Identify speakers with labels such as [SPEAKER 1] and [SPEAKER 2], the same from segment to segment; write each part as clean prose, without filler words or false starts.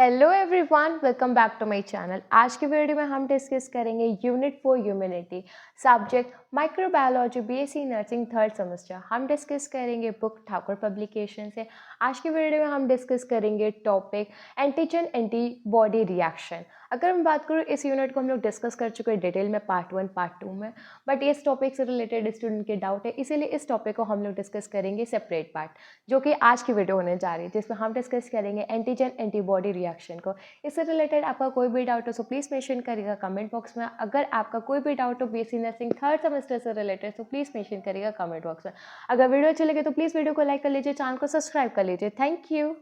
[SPEAKER 1] Hello everyone, welcome back to my channel. आज की video में हम डिस्कस करेंगे unit 4 humanity subject microbiology BSc nursing third semester. हम डिस्कस करेंगे बुक ठाकुर पब्लिकेशन से। आज की वीडियो में हम डिस्कस करेंगे टॉपिक एंटीजन एंटीबॉडी रिएक्शन। अगर मैं बात करूँ, इस यूनिट को हम लोग डिस्कस कर चुके हैं डिटेल में पार्ट 1 पार्ट 2 में, बट इस टॉपिक से रिलेटेड स्टूडेंट के डाउट है, इसीलिए इस टॉपिक को हम लोग डिस्कस करेंगे सेपरेट पार्ट, जो कि आज की वीडियो होने जा रही है, जिसमें हम डिस्कस करेंगे एंटीजन एंटीबॉडी रिएक्शन को। इससे रिलेटेड आपका कोई भी डाउट हो तो प्लीज़ मेंशन करिएगा कमेंट बॉक्स में। अगर आपका कोई भी डाउट हो बीएससी नर्सिंग थर्ड सेमेस्टर से रिलेटेड तो प्लीज़ मेंशन करिएगा कमेंट बॉक्स में। अगर वीडियो अच्छी लगे तो प्लीज़ वीडियो को लाइक कर लीजिए, चैनल को सब्सक्राइब कर लीजिए। Thank you.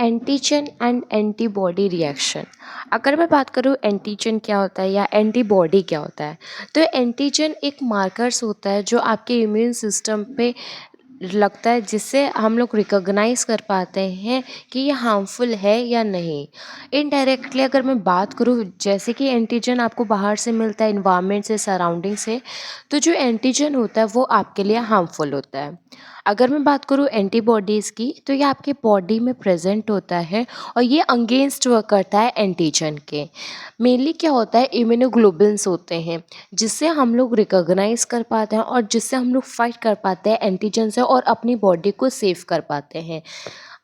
[SPEAKER 1] Antigen and antibody reaction. अगर मैं बात करूँ एंटीजन क्या होता है या एंटीबॉडी क्या होता है, तो एंटीजन एक मार्कर्स होता है जो आपके इम्यून सिस्टम पे लगता है, जिससे हम लोग रिकॉग्नाइज कर पाते हैं कि ये हार्मफुल है या नहीं। इनडायरेक्टली अगर मैं बात करूँ, जैसे कि एंटीजन आपको बाहर से मिलता है, इन्वायरमेंट से, सराउंडिंग से, तो जो एंटीजन होता है वो आपके लिए हार्मफुल होता है। अगर मैं बात करूँ एंटीबॉडीज़ की, तो ये आपके बॉडी में प्रेजेंट होता है और ये अगेंस्ट वर्क करता है एंटीजन के। मेनली क्या होता है, इम्यूनोग्लोबुलिन्स होते हैं जिससे हम लोग रिकॉग्नाइज कर पाते हैं और जिससे हम लोग फाइट कर पाते हैं एंटीजन से और अपनी बॉडी को सेव कर पाते हैं।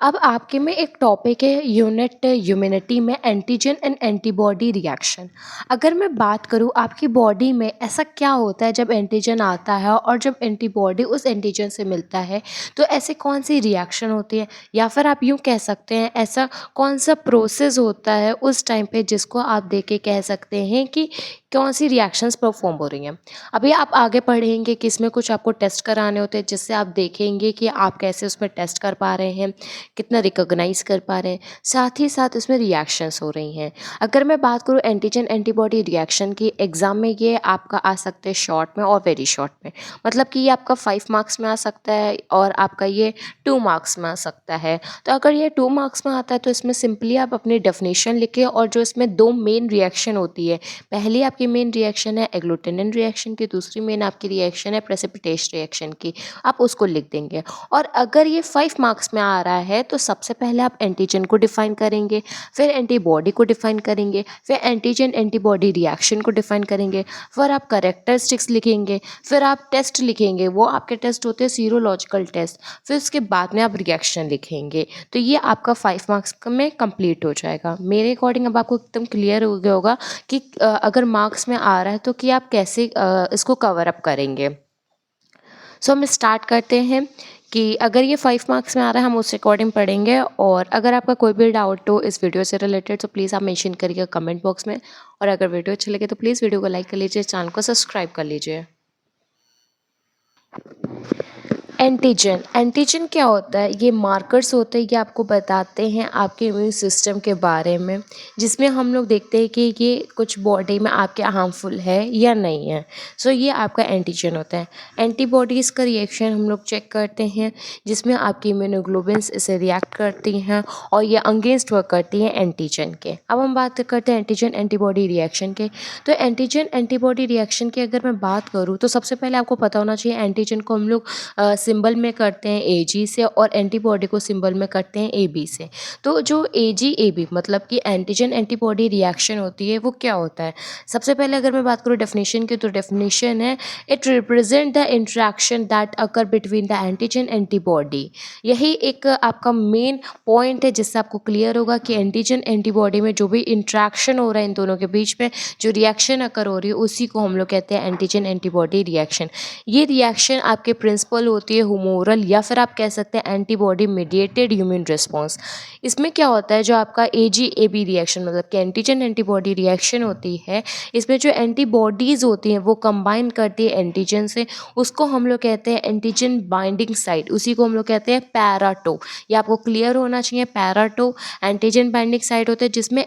[SPEAKER 1] अब आपके में एक टॉपिक है यूनिट ह्यूमैनिटी में एंटीजन एंड एंटीबॉडी रिएक्शन। अगर मैं बात करूँ आपकी बॉडी में ऐसा क्या होता है जब एंटीजन आता है और जब एंटीबॉडी उस एंटीजन से मिलता है, तो ऐसे कौन सी रिएक्शन होती है, या फिर आप यूँ कह सकते हैं ऐसा कौन सा प्रोसेस होता है उस टाइम पे जिसको आप देख के कह सकते हैं कि कौन सी रिएक्शंस परफॉर्म हो रही हैं। अभी आप आगे पढ़ेंगे कि इसमें कुछ आपको टेस्ट कराने होते हैं, जिससे आप देखेंगे कि आप कैसे उसमें टेस्ट कर पा रहे हैं, कितना रिकॉग्नाइज कर पा रहे हैं, साथ ही साथ उसमें रिएक्शंस हो रही हैं। अगर मैं बात करूँ एंटीजन एंटीबॉडी रिएक्शन की, एग्ज़ाम में ये आपका आ सकते हैं शॉर्ट में और वेरी शॉर्ट में, मतलब कि ये आपका 5 मार्क्स में आ सकता है और आपका ये 2 मार्क्स में आ सकता है। तो अगर ये 2 मार्क्स में आता है तो इसमें सिंपली आप अपनी डेफिनेशन लिखें, और जो इसमें 2 मेन रिएक्शन होती है, पहली आपकी मेन रिएक्शन है एग्लूटिनेंट रिएक्शन की, दूसरी मेन आपकी रिएक्शन है प्रेसिपिटेशन रिएक्शन की, आप उसको लिख देंगे। और अगर ये 5 मार्क्स में आ रहा है तो सबसे पहले आप एंटीजन को डिफाइन करेंगे, फिर एंटीबॉडी को डिफाइन करेंगे, फिर एंटीजन एंटीबॉडी रिएक्शन को डिफाइन करेंगे, फिर आप कैरेक्टरिस्टिक्स लिखेंगे, फिर आप टेस्ट लिखेंगे, वो आपके टेस्ट होते हैं सीरोलॉजिकल टेस्ट, फिर उसके बाद में आप रिएक्शन लिखेंगे। तो ये आपका 5 मार्क्स में कंप्लीट हो जाएगा। मेरे अकॉर्डिंग अब आपको एकदम क्लियर हो गया होगा कि अगर मार्क्स में आ रहा है तो कि आप कैसे इसको कवर अप करेंगे। सो हम स्टार्ट करते हैं कि अगर ये 5 मार्क्स में आ रहा है हम उसके अकॉर्डिंग पढ़ेंगे, और अगर आपका कोई भी डाउट हो इस वीडियो से रिलेटेड तो प्लीज़ आप मेंशन करिएगा कमेंट बॉक्स में, और अगर वीडियो अच्छी लगे तो प्लीज़ वीडियो को लाइक कर लीजिए, चैनल को सब्सक्राइब कर लीजिए। एंटीजन क्या होता है, ये मार्कर्स होते हैं, ये आपको बताते हैं आपके इम्यून सिस्टम के बारे में, जिसमें हम लोग देखते हैं कि ये कुछ बॉडी में आपके हार्मफुल है या नहीं है। सो ये आपका एंटीजन होता है। एंटीबॉडीज़ का रिएक्शन हम लोग चेक करते हैं, जिसमें आपकी इम्यूनोग्लोबुलिन्स इसे रिएक्ट करती हैं और ये अगेंस्ट वर्क करती हैं एंटीजन के। अब हम बात करते हैं एंटीजन एंटीबॉडी रिएक्शन के। तो एंटीजन एंटीबॉडी रिएक्शन की अगर मैं बात करूँ तो सबसे पहले आपको पता होना चाहिए एंटीजन को हम लोग सिंबल में करते हैं AG से, और एंटीबॉडी को सिंबल में करते हैं AB से। तो जो AG AB मतलब कि एंटीजन एंटीबॉडी रिएक्शन होती है वो क्या होता है, सबसे पहले अगर मैं बात करूँ डेफिनेशन की, तो डेफिनेशन है it represent the interaction that occur between the antigen antibody. यही एक आपका मेन पॉइंट है जिससे आपको क्लियर होगा कि एंटीजन एंटीबॉडी में जो भी इंट्रैक्शन हो रहा है इन दोनों के बीच में, जो रिएक्शन अकर हो रही है, उसी को हम लोग कहते हैं एंटीजन एंटीबॉडी रिएक्शन। ये रिएक्शन आपके प्रिंसिपल होती है हुमोरल, या फिर आप कह सकते हैं एंटीबॉडी मीडिएटेड इम्यून रिस्पॉन्स। इसमें क्या होता है, जो आपका AG AB रिएक्शन मतलब कि एंटीजन एंटीबॉडी रिएक्शन होती है, इसमें जो एंटीबॉडीज़ होती हैं वो कंबाइन करती है एंटीजन से, उसको हम लोग कहते हैं एंटीजन बाइंडिंग साइट, उसी को हम लोग कहते हैं पैराटो। ये आपको क्लियर होना चाहिए, पैराटो एंटीजन बाइंडिंग साइट होते हैं, जिसमें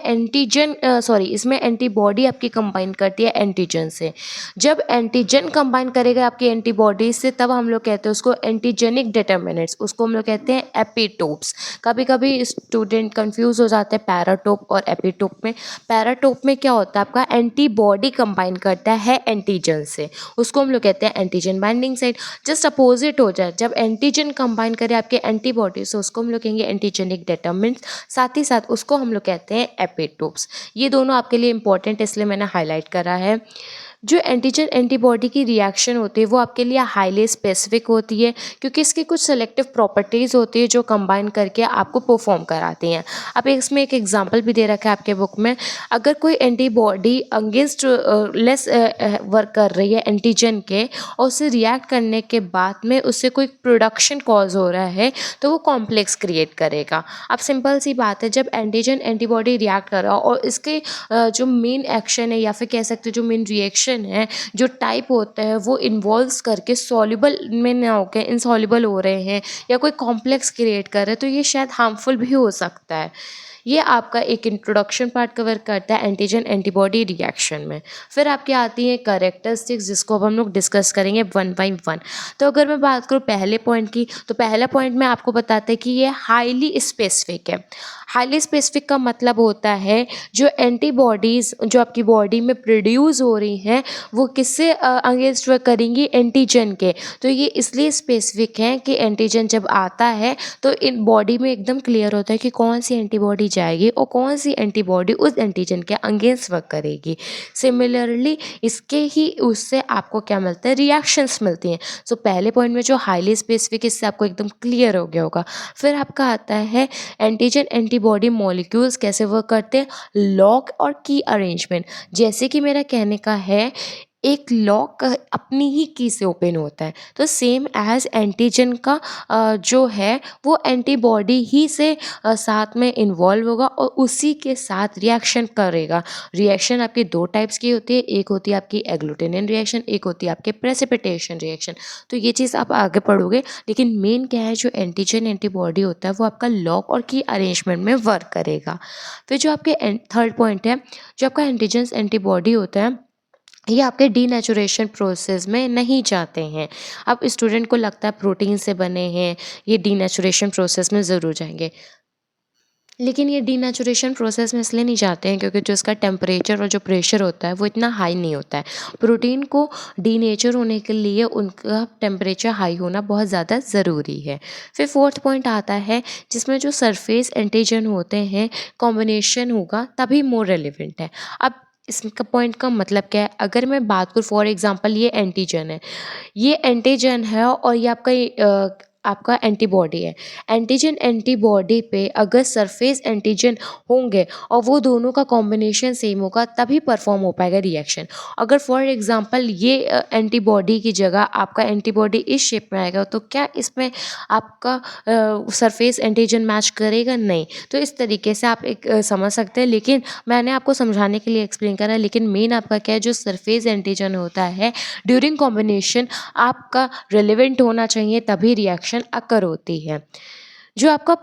[SPEAKER 1] इसमें एंटीबॉडी आपकी कंबाइन करती है एंटीजन से। जब एंटीजन कंबाइन करेगा आपकी एंटीबॉडी से, तब हम लोग कहते हैं उसको एंटीजेनिक डिटर्मिनेंट्स, उसको हम लोग कहते हैं एपिटोप्स। कभी कभी स्टूडेंट कंफ्यूज हो जाते हैं पैराटोप और एपिटोप में। पैराटोप में क्या होता है, आपका एंटीबॉडी कंबाइन करता है एंटीजन से, उसको हम लोग कहते हैं antigen binding site. Just opposite हो जाए, जब एंटीजन कंबाइन करे आपके एंटीबॉडी से, उसको हम लोग कहेंगे एंटीजेनिक डिटर्मिनेंट्स, साथ ही साथ उसको हम लोग कहते हैं एपिटोप्स। ये दोनों आपके लिए इंपॉर्टेंट इसलिए मैंने हाईलाइट करा है। जो एंटीजन एंटीबॉडी की रिएक्शन होती है वो आपके लिए हाईली स्पेसिफिक होती है, क्योंकि इसकी कुछ सेलेक्टिव प्रॉपर्टीज़ होती है जो कंबाइन करके आपको परफॉर्म कराती हैं। अब इसमें एक एग्जांपल भी दे रखा है आपके बुक में। अगर कोई एंटीबॉडी अगेंस्ट लेस वर्क कर रही है एंटीजन के, और उसे रिएक्ट करने के बाद में उससे कोई प्रोडक्शन कॉज हो रहा है, तो वो कॉम्प्लेक्स क्रिएट करेगा। अब सिंपल सी बात है, जब एंटीजन एंटीबॉडी रिएक्ट कर रहा हो और इसके जो मेन एक्शन है या फिर कह सकते हैं जो मेन रिएक्शन है, जो टाइप होता है, वो इन्वॉल्व्स करके सॉल्युबल में ना होकर इनसॉल्युबल हो रहे हैं या कोई कॉम्प्लेक्स क्रिएट कर रहे हैं, तो ये शायद हार्मफुल भी हो सकता है। ये आपका एक इंट्रोडक्शन पार्ट कवर करता है एंटीजन एंटीबॉडी रिएक्शन में। फिर आपकी आती है कैरेक्टरिस्टिक्स, जिसको अब हम लोग डिस्कस करेंगे वन बाय वन। तो अगर मैं बात करूँ पहले पॉइंट की, तो पहला पॉइंट में आपको बताते हैं कि ये हाईली स्पेसिफिक है। हाईली स्पेसिफिक का मतलब होता है जो एंटीबॉडीज़ जो आपकी बॉडी में प्रोड्यूस हो रही हैं, वो किससे अगेंस्ट वर्क करेंगी, एंटीजन के। तो ये इसलिए स्पेसिफिक है कि एंटीजन जब आता है तो इन बॉडी में एकदम क्लियर होता है कि कौन सी एंटीबॉडी जाएगी और कौन सी एंटीबॉडी उस एंटीजन के अगेंस्ट वर्क करेगी। सिमिलरली इसके ही उससे आपको क्या मिलता है, रिएक्शंस मिलती हैं। सो पहले पॉइंट में जो हाईली स्पेसिफिक, इससे आपको एकदम क्लियर हो गया होगा। फिर आपका आता है एंटीजन एंटीबॉडी मॉलिक्यूल्स कैसे वर्क करते हैं, लॉक और की अरेंजमेंट। जैसे कि मेरा कहने का है, एक लॉक अपनी ही की से ओपन होता है, तो सेम एज एंटीजन का जो है वो एंटीबॉडी ही से साथ में इन्वॉल्व होगा और उसी के साथ रिएक्शन करेगा। रिएक्शन आपकी दो टाइप्स की होती है, एक होती है आपकी एग्लूटिनेशन रिएक्शन, एक होती है आपके प्रेसिपिटेशन रिएक्शन। तो ये चीज़ आप आगे पढ़ोगे, लेकिन मेन क्या है, जो एंटीजन एंटीबॉडी होता है वो आपका लॉक और की अरेंजमेंट में वर्क करेगा। फिर जो आपके थर्ड पॉइंट है, जो आपका एंटीजन एंटीबॉडी होता है, ये आपके डीनेचुरेशन प्रोसेस में नहीं जाते हैं। अब स्टूडेंट को लगता है प्रोटीन से बने हैं, ये डीनेचुरेशन प्रोसेस में ज़रूर जाएंगे, लेकिन ये डीनेचुरेशन प्रोसेस में इसलिए नहीं जाते हैं क्योंकि जो इसका टेम्परेचर और जो प्रेशर होता है वो इतना हाई नहीं होता है। प्रोटीन को डीनेचर होने के लिए उनका टेम्परेचर हाई होना बहुत ज़्यादा ज़रूरी है। फिर फोर्थ पॉइंट आता है जिसमें जो सरफेस एंटीजन होते हैं कॉम्बिनेशन होगा तभी मोर रेलिवेंट है। अब इसका पॉइंट का मतलब क्या है, अगर मैं बात करूँ फॉर एग्जांपल ये एंटीजन है, ये एंटीजन है और ये आपका एंटीबॉडी है। एंटीजन एंटीबॉडी पे अगर सरफेस एंटीजन होंगे और वो दोनों का कॉम्बिनेशन सेम होगा तभी परफॉर्म हो पाएगा रिएक्शन। अगर फॉर एग्जांपल ये एंटीबॉडी की जगह आपका एंटीबॉडी इस शेप में आएगा, तो क्या इसमें आपका सरफेस एंटीजन मैच करेगा? नहीं। तो इस तरीके से आप एक समझ सकते हैं, लेकिन मैंने आपको समझाने के लिए एक्सप्लेन करा है। लेकिन मेन आपका क्या है, जो सरफेस एंटीजन होता है ड्यूरिंग कॉम्बिनेशन आपका रिलेवेंट होना चाहिए तभी रिएक्शन अकर होती है। जो आपका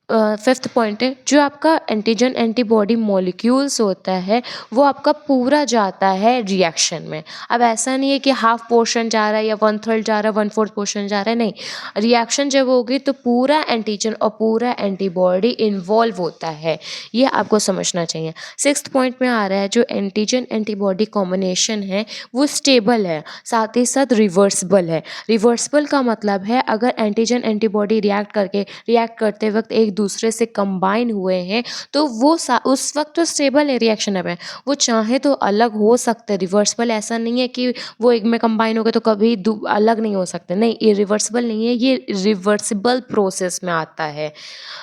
[SPEAKER 1] फिफ्थ पॉइंट है, जो आपका एंटीजन एंटीबॉडी मॉलिक्यूल्स होता है वो आपका पूरा जाता है रिएक्शन में। अब ऐसा नहीं है कि हाफ पोर्शन जा रहा है या वन थर्ड जा रहा है, वन फोर्थ पोर्शन जा रहा है, नहीं। रिएक्शन जब होगी तो पूरा एंटीजन और पूरा एंटीबॉडी इन्वॉल्व होता है, ये आपको समझना चाहिए। सिक्स्थ पॉइंट में आ रहा है, जो एंटीजन एंटीबॉडी कॉम्बिनेशन है वो स्टेबल है, साथ ही साथ रिवर्सिबल है। रिवर्सिबल का मतलब है अगर एंटीजन एंटीबॉडी रिएक्ट करते वक्त एक दूसरे से कंबाइन हुए हैं तो वो उस वक्त तो स्टेबल है, रिएक्शन है, वो चाहे तो अलग हो सकते। रिवर्सिबल ऐसा नहीं है कि वो एक में कंबाइन हो गए तो कभी अलग नहीं हो सकते, नहीं, ये रिवर्सिबल नहीं है, ये रिवर्सिबल प्रोसेस में आता है।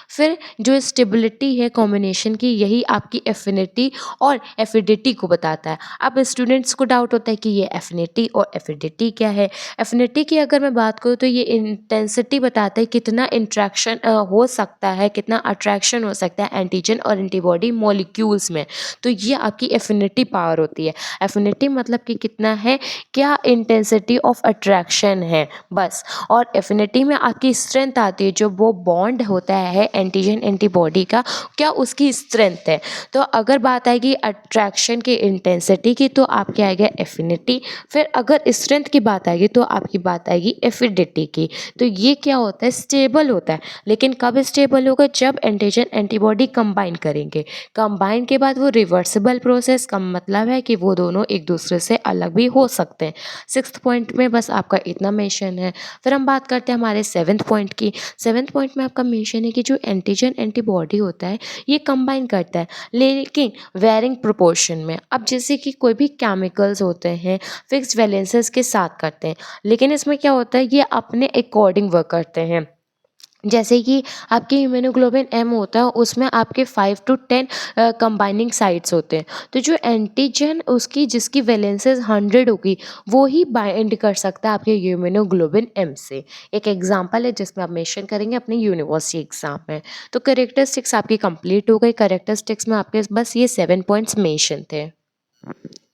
[SPEAKER 1] फिर जो स्टेबिलिटी है कॉम्बिनेशन की, यही आपकी एफिनिटी और एफिडिटी को बताता है। अब स्टूडेंट्स को डाउट होता है कि ये एफिनिटी और एफिडिटी क्या है। एफिनिटी की अगर मैं बात करूँ तो ये इंटेंसिटी बताता है कितना इंट्रैक्शन हो सकता है है, कितना अट्रैक्शन हो सकता है एंटीजन और एंटीबॉडी मॉलिक्यूल्स में। तो ये आपकी एफिनिटी पावर होती है। एफिनिटी मतलब कि कितना है, क्या इंटेंसिटी ऑफ अट्रैक्शन है बस। और एफिनिटी में आपकी स्ट्रेंथ आती है, जो वो बॉन्ड होता है एंटीजन एंटीबॉडी का, क्या उसकी स्ट्रेंथ है। तो अगर बात आएगी अट्रैक्शन की इंटेंसिटी की तो आपकी आएगा एफिनिटी। फिर अगर स्ट्रेंथ की बात आएगी तो आपकी बात आएगी एफिनिटी की। तो ये क्या होता है, स्टेबल होता है। लेकिन कब स्टेबल होगा, जब एंटीजन एंटीबॉडी कंबाइन करेंगे। कंबाइन के बाद वो रिवर्सिबल प्रोसेस का मतलब है कि वो दोनों एक दूसरे से अलग भी हो सकते हैं। 6th पॉइंट में बस आपका इतना मेंशन है। फिर हम बात करते हैं हमारे 7th पॉइंट की। 7th पॉइंट में आपका मेंशन है कि जो एंटीजन एंटीबॉडी होता है ये कंबाइन करता है, लेकिन वेरिंग प्रोपोर्शन में। अब जैसे कि कोई भी केमिकल्स होते हैं फिक्स्ड वैलेंसेस के साथ करते हैं, लेकिन इसमें क्या होता है, ये अपने अकॉर्डिंग वर्क करते हैं। जैसे कि आपके हीमोग्लोबिन एम होता है, उसमें आपके 5 to 10 कंबाइनिंग साइट्स होते हैं। तो जो एंटीजन उसकी जिसकी वैलेंसेस 100 होगी, वो ही बाइंड कर सकता है आपके हीमोग्लोबिन एम से। एक एग्जांपल है जिसमें आप मेंशन करेंगे अपने यूनिवर्सिटी एग्जाम में। तो कैरेक्टरिस्टिक्स आपकी कंप्लीट हो गई। कैरेक्टरिस्टिक्स में आपके बस ये 7 पॉइंट्स मेंशन थे।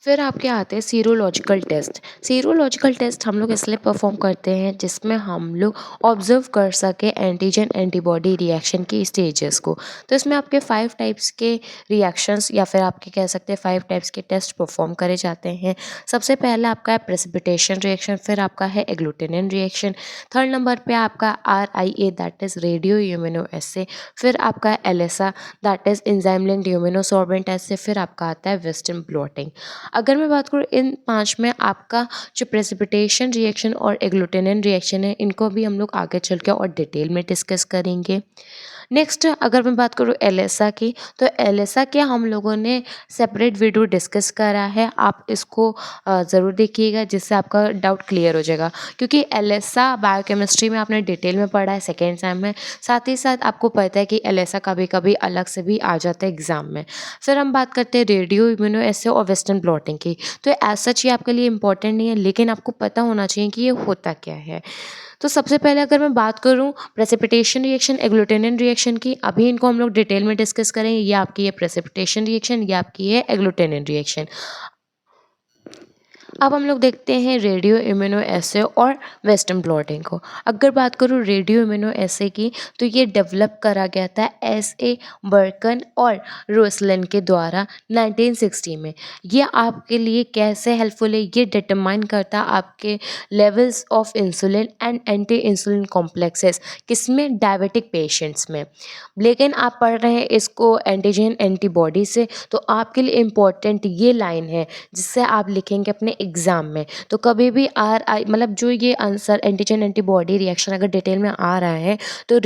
[SPEAKER 1] फिर आपके आते हैं सीरोलॉजिकल टेस्ट। सीरोलॉजिकल टेस्ट हम लोग इसलिए परफॉर्म करते हैं जिसमें हम लोग ऑब्जर्व कर सके एंटीजन एंटीबॉडी रिएक्शन की स्टेजेस को। तो इसमें आपके 5 टाइप्स के रिएक्शंस या फिर आपके कह सकते हैं 5 टाइप्स के टेस्ट परफॉर्म करे जाते हैं। सबसे पहला आपका है प्रेसिपिटेशन रिएक्शन, फिर आपका है एग्लूटिनेशन रिएक्शन, थर्ड नंबर पे आपका RIA that is radio immunoassay, फिर आपका है ELISA that is enzyme linked immunosorbent assay, फिर आपका आता है वेस्टर्न ब्लॉटिंग। अगर मैं बात करूँ इन 5 में, आपका जो प्रेसिपिटेशन रिएक्शन और एग्लूटिनेशन रिएक्शन है, इनको भी हम लोग आगे चल के और डिटेल में डिस्कस करेंगे। नेक्स्ट अगर मैं बात करूँ एलिसा की, तो एलिसा के हम लोगों ने सेपरेट वीडियो डिस्कस करा है, आप इसको ज़रूर देखिएगा जिससे आपका डाउट क्लियर हो जाएगा। क्योंकि एलिसा बायोकेमिस्ट्री में आपने डिटेल में पढ़ा है सेकेंड सेम में, साथ ही साथ आपको पता है कि एलिसा कभी कभी अलग से भी आ जाता है एग्जाम में। फिर हम बात करते हैं रेडियो इम्यूनोएस्से और वेस्टर्न ब्लॉटिंग की। तो एज सच ये आपके लिए इंपॉर्टेंट नहीं है, लेकिन आपको पता होना चाहिए कि ये होता क्या है। तो सबसे पहले अगर मैं बात करूं प्रेसिपिटेशन रिएक्शन एग्लूटिनेशन रिएक्शन की, अभी इनको हम लोग डिटेल में डिस्कस करेंगे। ये आपकी है प्रेसिपिटेशन रिएक्शन, ये आपकी है एग्लूटिनेशन रिएक्शन। अब हम लोग देखते हैं रेडियो इम्यूनोएस्से और वेस्टर्न ब्लॉटिंग को। अगर बात करूँ रेडियो इम्यूनोएस्से की, तो ये डेवलप करा गया था SA बर्कन और रोसलिन के द्वारा 1960 में। ये आपके लिए कैसे हेल्पफुल है, ये डिटरमाइन करता है आपके levels of insulin and anti insulin complexes, किसमें, डायबिटिक पेशेंट्स में। लेकिन आप पढ़ रहे हैं इसको एंटीजन एंटीबॉडी से, तो आपके लिए इम्पॉर्टेंट ये लाइन है जिससे आप लिखेंगे अपने एग्जाम में। तो कभी भी RI मतलब जो ये आंसर एंटीजन एंटीबॉडी रिएक्शन अगर डिटेल में आ रहा है, तो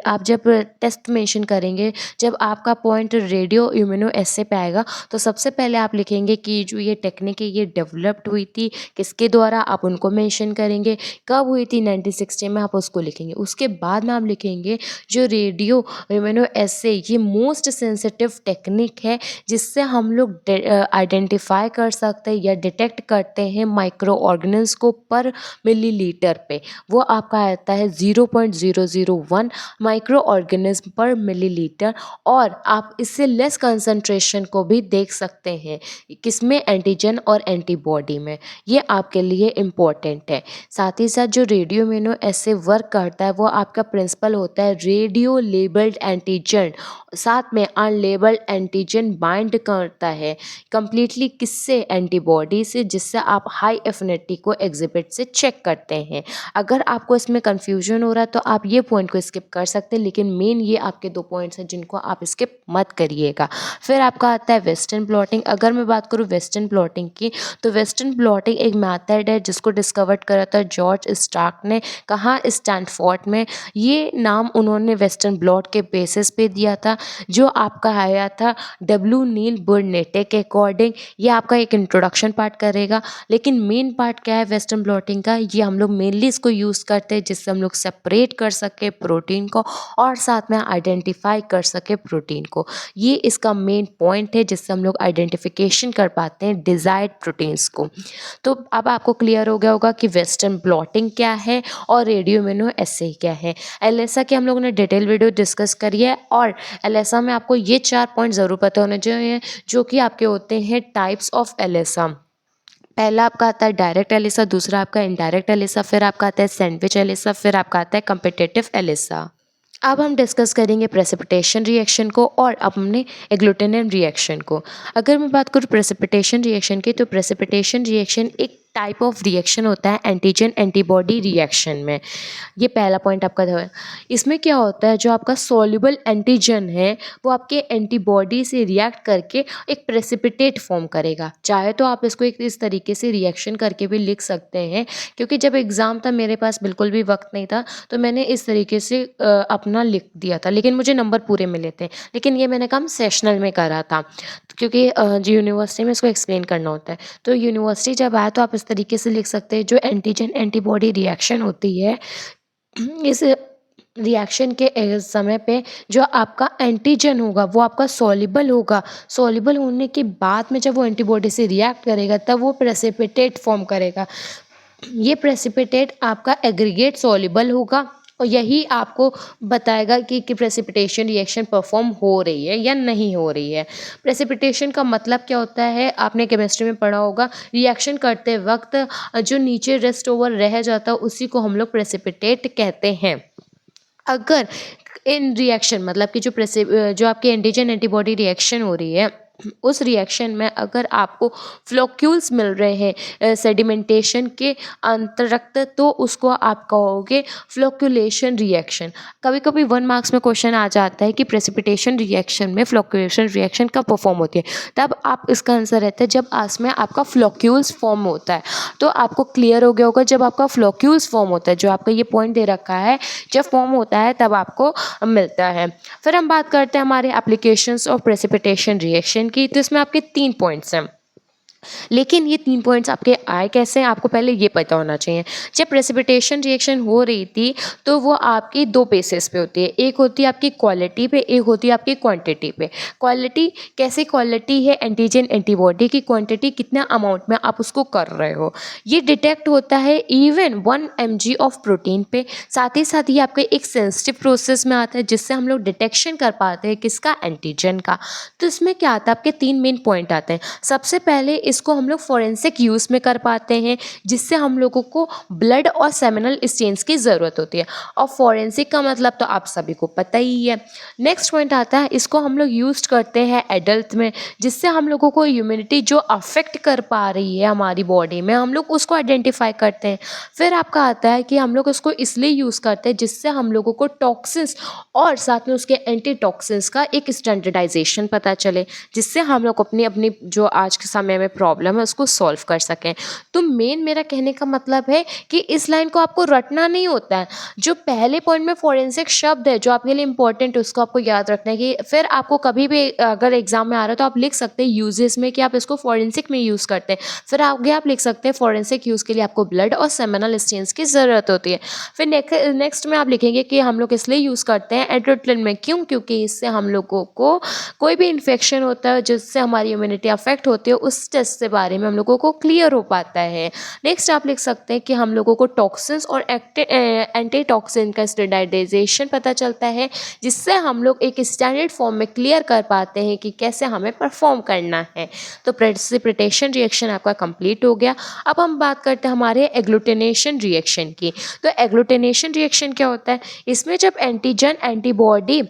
[SPEAKER 1] आप जब टेस्ट मेंशन करेंगे, जब आपका पॉइंट रेडियो इम्यूनोएस्से पे आएगा, तो सबसे पहले आप लिखेंगे कि जो ये टेक्निक है ये डेवलप्ड हुई थी किसके द्वारा, आप उनको मेंशन करेंगे। कब हुई थी, 1960 में, आप उसको लिखेंगे। उसके बाद में आप लिखेंगे जो रेडियो इम्यूनोएस्से ये मोस्ट सेंसिटिव टेक्निक है जिससे हम लोग आइडेंटिफाई कर सकते हैं या डिटेक्ट करते हैं माइक्रो ऑर्गेनिल्स को पर मिलीलीटर पे। वो आपका आता है 0.001 माइक्रो ऑर्गेनिज्म पर मिलीलीटर। और आप इससे लेस कंसंट्रेशन को भी देख सकते हैं किसमें, एंटीजन और एंटीबॉडी में। ये आपके लिए इम्पोर्टेंट है। साथ ही साथ जो रेडियो इम्यूनोएस्से वर्क करता है वो आपका प्रिंसिपल होता है रेडियो लेबल्ड एंटीजन, साथ में अनलेबल्ड एंटीजन बाइंड करता है कंप्लीटली किससे, एंटीबॉडी से, जिससे आप हाई एफिनिटी को एग्जिबिट से चेक करते हैं। अगर आपको इसमें कंफ्यूजन हो रहा है तो आप ये पॉइंट को स्किप कर सकते हैं, लेकिन मेन ये आपके 2 पॉइंट्स हैं जिनको आप स्किप मत करिएगा। फिर आपका आता है वेस्टर्न ब्लॉटिंग। अगर मैं बात करूँ वेस्टर्न ब्लॉटिंग की, तो वेस्टर्न ब्लॉटिंग एक मेथड है जिसको डिस्कवर करा था जॉर्ज स्टार्क ने। कहाँ, स्टैनफोर्ड में। ये नाम उन्होंने वेस्टर्न ब्लॉट के बेसिस पे दिया था, जो आपका आया था W नील बुर्नेटे के अकॉर्डिंग। ये आपका एक इंट्रोडक्शन पार्ट करेगा। करेगा। लेकिन मेन पार्ट क्या है वेस्टर्न ब्लॉटिंग का, ये हम लोग मेनली इसको यूज़ करते हैं जिससे हम लोग सेपरेट कर सके प्रोटीन को और साथ में आइडेंटिफाई कर सके प्रोटीन को। ये इसका मेन पॉइंट है जिससे हम लोग आइडेंटिफिकेशन कर पाते हैं डिज़ायर्ड प्रोटीन्स को। तो अब आपको क्लियर हो गया होगा कि वेस्टर्न ब्लॉटिंग क्या है और रेडियो इम्यूनो एस्से क्या है। एलिसा की हम लोगों ने डिटेल वीडियो डिस्कस करी है और एलिसा में आपको ये 4 पॉइंट ज़रूर पता होने चाहिए जो कि आपके होते हैं टाइप्स ऑफ एलिसा। पहला आपका आता है डायरेक्ट एलिसा, दूसरा आपका इनडायरेक्ट एलिसा, फिर आपका आता है सैंडविच एलिसा, फिर आपका आता है कम्पिटिटिव एलिसा। अब हम डिस्कस करेंगे प्रेसिपिटेशन रिएक्शन को और अपने एग्लूटिनेशन रिएक्शन को। अगर मैं बात करूँ प्रेसिपिटेशन रिएक्शन की, तो प्रेसिपिटेशन रिएक्शन एक टाइप ऑफ रिएक्शन होता है एंटीजन एंटीबॉडी रिएक्शन में। ये पहला पॉइंट आपका था। इसमें क्या होता है, जो आपका सॉल्युबल एंटीजन है वो आपके एंटीबॉडी से रिएक्ट करके एक प्रेसिपिटेट फॉर्म करेगा। चाहे तो आप इसको एक इस तरीके से रिएक्शन करके भी लिख सकते हैं, क्योंकि जब एग्ज़ाम था मेरे पास बिल्कुल भी वक्त नहीं था तो मैंने इस तरीके से अपना लिख दिया था, लेकिन मुझे नंबर पूरे मिले थे। लेकिन ये मैंने काम सेशनल में करा था क्योंकि जो यूनिवर्सिटी में इसको एक्सप्लेन करना होता है। तो यूनिवर्सिटी जब आए तो आप इस तरीके से लिख सकते हैं, जो एंटीजन एंटीबॉडी रिएक्शन होती है इस रिएक्शन के समय पे जो आपका एंटीजन होगा वो आपका सॉल्युबल होगा। सॉल्युबल होने के बाद में जब वो एंटीबॉडी से रिएक्ट करेगा तब वो प्रेसिपिटेट फॉर्म करेगा। ये प्रेसिपिटेट आपका एग्रीगेट सॉल्युबल होगा और यही आपको बताएगा कि प्रेसिपिटेशन रिएक्शन परफॉर्म हो रही है या नहीं हो रही है। प्रेसिपिटेशन का मतलब क्या होता है, आपने केमिस्ट्री में पढ़ा होगा, रिएक्शन करते वक्त जो नीचे रेस्ट ओवर रह जाता है उसी को हम लोग प्रेसिपिटेट कहते हैं। अगर इन रिएक्शन मतलब कि जो आपकी एंटीजन एंटीबॉडी रिएक्शन हो रही है उस रिएक्शन में अगर आपको फ्लोक्यूल्स मिल रहे हैं सेडिमेंटेशन के अंतर्गत, तो उसको आप कहोगे फ्लोक्यूलेशन रिएक्शन। कभी कभी 1 मार्क्स में क्वेश्चन आ जाता है कि प्रेसिपिटेशन रिएक्शन में फ्लोक्यूलेशन रिएक्शन कब परफॉर्म होती है, तब आप इसका आंसर रहता है जब में आपका फ्लोक्यूल्स फॉर्म होता है। तो आपको क्लियर हो गया होगा, जब आपका फ्लोक्यूल्स फॉर्म होता है, जो आपका ये पॉइंट दे रखा है, जब फॉर्म होता है तब आपको मिलता है। फिर हम बात करते हैं हमारे एप्लीकेशंस ऑफ प्रेसिपिटेशन रिएक्शन की। तो इसमें आपके 3 पॉइंट्स हैं, लेकिन ये 3 पॉइंट्स आपके आए कैसे हैं आपको पहले ये पता होना चाहिए। जब प्रेसिपिटेशन रिएक्शन हो रही थी तो वो आपकी 2 बेसिस पे होती है, एक होती है आपकी क्वालिटी पे, एक होती है आपकी क्वांटिटी पे। क्वालिटी कैसे, क्वालिटी है एंटीजन एंटीबॉडी की क्वांटिटी, कितना अमाउंट में आप उसको कर रहे हो। ये डिटेक्ट होता है इवन 1 mg ऑफ प्रोटीन पे। साथ ही ये आपके एक सेंसिटिव प्रोसेस में आता है जिससे हम लोग डिटेक्शन कर पाते हैं किसका, एंटीजन का। तो इसमें क्या आता है, आपके 3 मेन पॉइंट आते हैं। सबसे पहले इसको हम लोग फॉरेंसिक यूज़ में कर पाते हैं, जिससे हम लोगों को ब्लड और सेमिनल स्टेन्स की ज़रूरत होती है, और फॉरेंसिक का मतलब तो आप सभी को पता ही है। नेक्स्ट पॉइंट आता है, इसको हम लोग यूज़ करते हैं एडल्ट में, जिससे हम लोगों को इम्यूनिटी जो अफेक्ट कर पा रही है हमारी बॉडी में, हम लोग उसको आइडेंटिफाई करते हैं। फिर आपका आता है कि हम लोग उसको इसलिए यूज़ करते हैं जिससे हम लोगों को टॉक्सिन्स और साथ में उसके एंटी टॉक्सिन्स का एक स्टैंडर्डाइजेशन पता चले, जिससे हम लोग अपनी जो आज के समय में प्रॉब्लम है उसको सॉल्व कर सकें। तो मेन मेरा कहने का मतलब है कि इस लाइन को आपको रटना नहीं होता है। जो पहले पॉइंट में फॉरेंसिक शब्द है जो आपके लिए इंपॉर्टेंट है उसको आपको याद रखना है, कि फिर आपको कभी भी अगर एग्जाम में आ रहा है तो आप लिख सकते हैं यूजेस में कि आप इसको फॉरेंसिक में यूज़ करते हैं। फिर आगे आप लिख सकते हैं फॉरेंसिक यूज़ के लिए आपको ब्लड और सेमिनल स्टेन्स की ज़रूरत होती है। फिर नेक्स्ट में आप लिखेंगे कि हम लोग इसलिए यूज़ करते हैं एड्रेनलिन में, क्यों, क्योंकि इससे हम लोगों को कोई भी इन्फेक्शन होता है जिससे हमारी इम्यूनिटी अफेक्ट होती है उस टेस्ट से बारे में हम लोगों को क्लियर हो पाता है। नेक्स्ट आप लिख सकते हैं कि हम लोगों को टॉक्सिन्स और एंटी टॉक्सिन का स्टैंडर्डाइजेशन पता चलता है, जिससे हम लोग एक स्टैंडर्ड फॉर्म में क्लियर कर पाते हैं कि कैसे हमें परफॉर्म करना है। तो प्रेसिपिटेशन रिएक्शन आपका कंप्लीट हो गया। अब हम बात करते हैं हमारे एग्लूटिनेशन रिएक्शन की। तो एग्लूटिनेशन रिएक्शन क्या होता है, इसमें जब एंटीजन एंटीबॉडी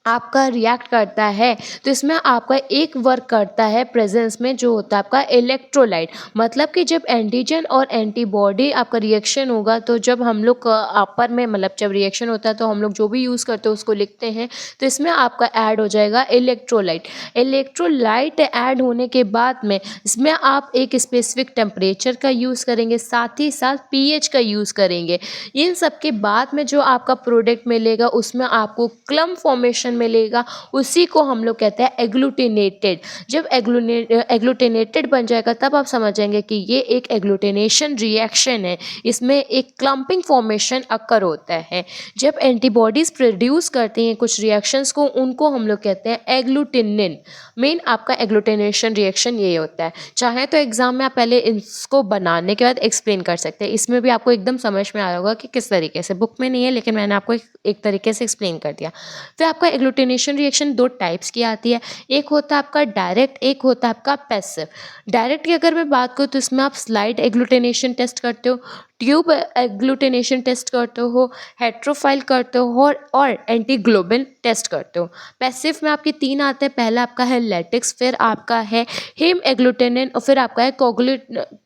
[SPEAKER 1] आपका रिएक्ट करता है तो इसमें आपका एक वर्क करता है प्रेजेंस में, जो होता है आपका इलेक्ट्रोलाइट। मतलब कि जब एंटीजन और एंटीबॉडी आपका रिएक्शन होगा तो जब हम लोग अपर में मतलब जब रिएक्शन होता है तो हम लोग जो भी यूज़ करते हैं उसको लिखते हैं, तो इसमें आपका ऐड हो जाएगा इलेक्ट्रोलाइट। इलेक्ट्रोलाइट ऐड होने के बाद में इसमें आप एक स्पेसिफिक टेम्परेचर का यूज़ करेंगे, साथ ही साथ pH का यूज़ करेंगे। इन सब के बाद में जो आपका प्रोडक्ट मिलेगा उसमें आपको क्लम फॉर्मेशन रिएक्शन मिलेगा, उसी को हम लोग कहते हैं एग्लूटिनेटेड। जब एग्लूटिनेटेड बन जाएगा तब आप समझ जाएंगे कि ये एक एग्लूटिनेशन रिएक्शन है, इसमें एक क्लम्पिंग फॉर्मेशन अकर होता है। जब एंटीबॉडीज़ प्रोड्यूस करती हैं कुछ रिएक्शंस को, उनको हम लोग कहते हैं एग्लूटिनिन। मेन आपका एग्लूटिनेशन रिएक्शन ये होता है। चाहे तो एग्जाम में आप पहले इसको बनाने के बाद एक्सप्लेन कर सकते हैं, इसमें भी आपको एकदम समझ में आ रहा होगा कि किस तरीके से, बुक में नहीं है लेकिन मैंने आपको एक तरीके से एक्सप्लेन कर दिया। फिर आपका एग्लूटिनेशन रिएक्शन दो टाइप्स की आती है, एक होता है आपका डायरेक्ट, एक होता है आपका पैसिव। डायरेक्ट की अगर मैं बात करूँ तो इसमें आप स्लाइड एग्लूटिनेशन टेस्ट करते हो, ट्यूब एग्लूटिनेशन टेस्ट करते हो, हेट्रोफाइल करते हो और एंटीग्लोबिन टेस्ट करते हो। पैसिव में आपके तीन आते हैं, पहला आपका है लैटिक्स, फिर आपका है हेम एग्लूटिनिन और फिर आपका है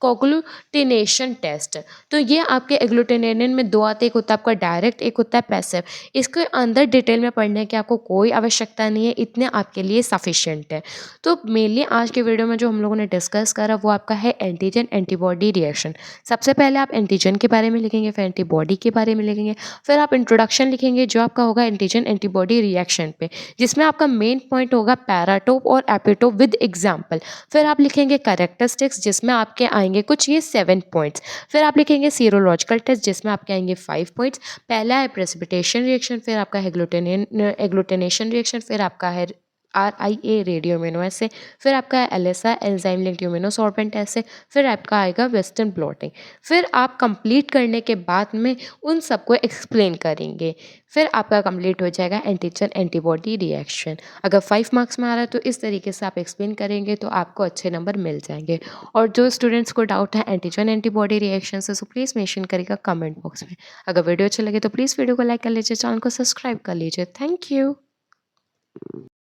[SPEAKER 1] कोग्लूटिनेशन टेस्ट। तो ये आपके एग्लूटिनिन में दो आते हैं, एक होता है आपका डायरेक्ट, एक होता है पैसिव। इसके अंदर डिटेल में पढ़ने की आपको कोई आवश्यकता नहीं है, इतने आपके लिए सफिशिएंट है। तो मेनली आज के वीडियो में जो हम लोगों ने डिस्कस करा वो आपका है एंटीजन एंटीबॉडी रिएक्शन। सबसे पहले आप एंटीजन के बारे में लिखेंगे, फिर एंटीबॉडी के बारे में लिखेंगे, फिर आप इंट्रोडक्शन लिखेंगे जो आपका होगा एंटीजन एंटीबॉडी रिएक्शन पे, जिसमें आपका मेन पॉइंट होगा पैराटोप और एपिटोप विद एग्जाम्पल। फिर आप लिखेंगे कैरेक्टरिस्टिक्स जिसमें आपके आएंगे कुछ ये 7 पॉइंट्स। फिर आप लिखेंगे सीरोलॉजिकल टेस्ट जिसमें आपके आएंगे 5 पॉइंट्स। पहला है प्रेसिपिटेशन रिएक्शन, फिर आपका है एग्लूटिनेशन रिएक्शन, फिर आपका है RIA रेडियो इम्यूनो एसे, फिर आपका है LSI एंजाइम लिंक्ड इम्यूनोसॉर्बेंट एसे, फिर आपका आएगा वेस्टर्न ब्लॉटिंग। फिर आप कंप्लीट करने के बाद में उन सबको एक्सप्लेन करेंगे, फिर आपका कंप्लीट हो जाएगा एंटीजन एंटीबॉडी रिएक्शन। अगर 5 मार्क्स में आ रहा है तो इस तरीके से आप एक्सप्लेन करेंगे तो आपको अच्छे नंबर मिल जाएंगे। और जो स्टूडेंट्स को डाउट है एंटीजन एंटीबॉडी रिएक्शन से सो प्लीज़ मेंशन करेगा कमेंट बॉक्स में। अगर वीडियो अच्छी लगे तो प्लीज़ वीडियो को लाइक कर लीजिए, चैनल को सब्सक्राइब कर लीजिए। Thank you.